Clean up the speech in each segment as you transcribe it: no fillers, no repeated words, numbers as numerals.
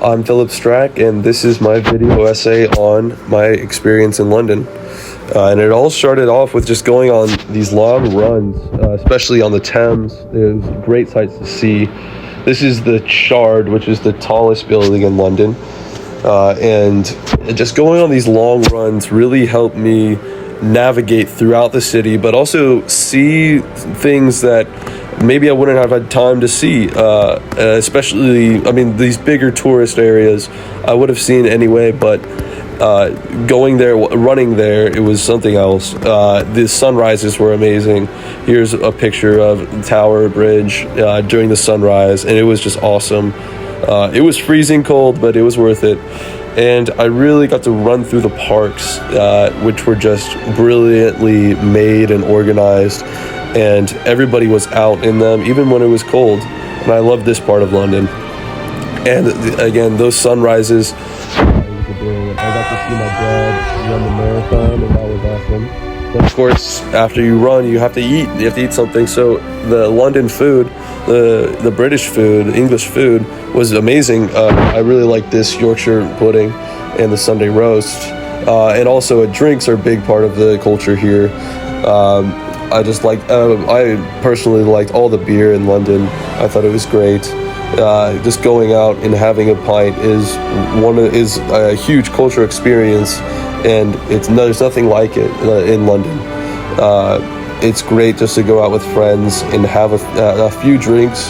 I'm Philip Strack, and this is my video essay on my experience in London. And it all started off with just going on these long runs, especially on the Thames. There's great sights to see. This is the Shard, which is the tallest building in London. And just going on these long runs really helped me navigate throughout the city, but also see things that maybe I wouldn't have had time to see, especially, these bigger tourist areas I would have seen anyway, but going there, running there, it was something else. The sunrises were amazing. Here's a picture of Tower Bridge during the sunrise, and it was just awesome. It was freezing cold, but it was worth it. And I really got to run through the parks, which were just brilliantly made and organized, and everybody was out in them, even when it was cold. And I loved this part of London. And again, those sunrises, it was brilliant. I got to see my dad run the marathon, and that was awesome. But of course, after you run, you have to eat. You have to eat something. So the London food, the British food, English food was amazing. I really like this Yorkshire pudding and the Sunday roast. And also drinks are a big part of the culture here. I personally liked all the beer in London. I thought it was great. Just going out and having a pint is a huge cultural experience, and there's nothing like it in London. It's great just to go out with friends and have a few drinks,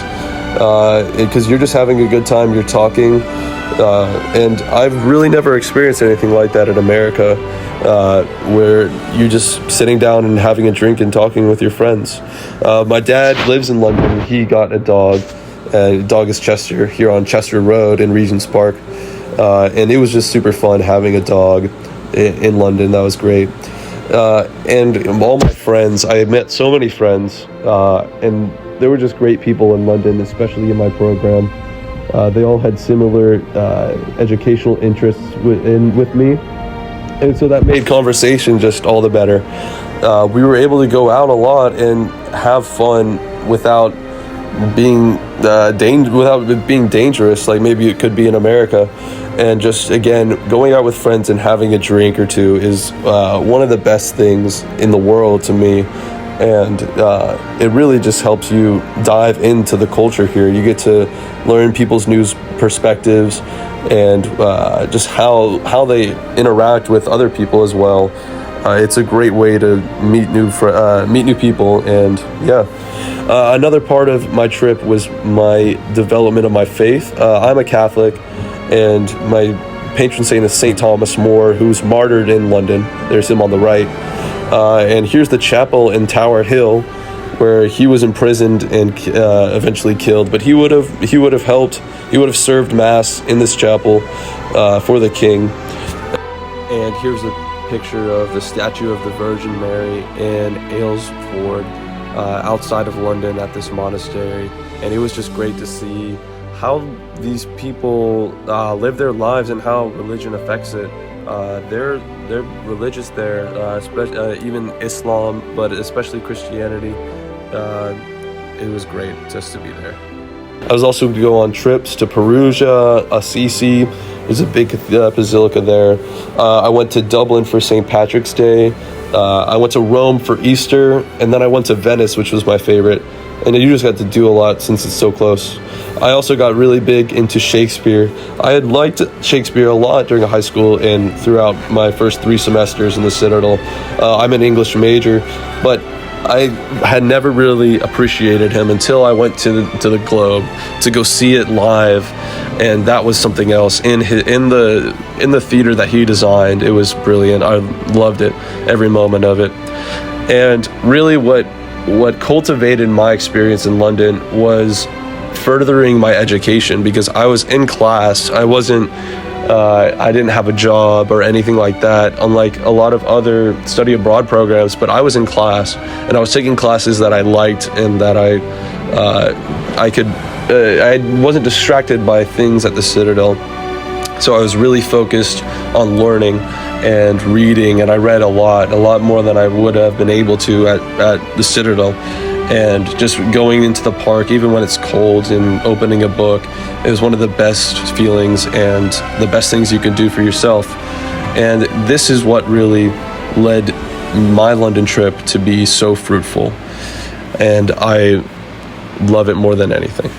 because you're just having a good time, you're talking, and I've really never experienced anything like that in America, where you're just sitting down and having a drink and talking with your friends. My dad lives in London. He got a dog. The dog is Chester, here on Chester Road in Regent's Park, and it was just super fun having a dog in London. That was great. And all my friends, I met so many friends, and there were just great people in London, especially in my program. They all had similar educational interests with me, and so that made conversation just all the better. We were able to go out a lot and have fun without being dangerous, like maybe it could be in America. And just, again, going out with friends and having a drink or two is one of the best things in the world to me. And it really just helps you dive into the culture here. You get to learn people's news perspectives and just how they interact with other people as well. It's a great way to meet new people. And yeah, another part of my trip was my development of my faith. I'm a Catholic, and my patron saint is St. Thomas More, who's martyred in London. There's him on the right. And here's the chapel in Tower Hill, where he was imprisoned and eventually killed. But he would have helped. He would have served mass in this chapel for the king. And here's a picture of the statue of the Virgin Mary in Aylesford, outside of London at this monastery. And it was just great to see how these people live their lives and how religion affects it. They're religious there, even Islam, but especially Christianity. It was great just to be there. I was also to go on trips to Perugia, Assisi. There's a big basilica there. I went to Dublin for St. Patrick's Day. I went to Rome for Easter, and then I went to Venice, which was my favorite. And you just got to do a lot since it's so close. I also got really big into Shakespeare. I had liked Shakespeare a lot during high school and throughout my first 3 semesters in the Citadel. I'm an English major, but I had never really appreciated him until I went to the Globe to go see it live, and that was something else. In the theater that he designed, it was brilliant. I loved it, every moment of it. And really, what cultivated my experience in London was furthering my education, because I was in class. I didn't have a job or anything like that, unlike a lot of other study abroad programs, but I was in class, and I was taking classes that I liked and that I wasn't distracted by things at the Citadel. So I was really focused on learning and reading, and I read a lot more than I would have been able to at the Citadel. And just going into the park, even when it's cold, and opening a book is one of the best feelings and the best things you can do for yourself. And this is what really led my London trip to be so fruitful. And I love it more than anything.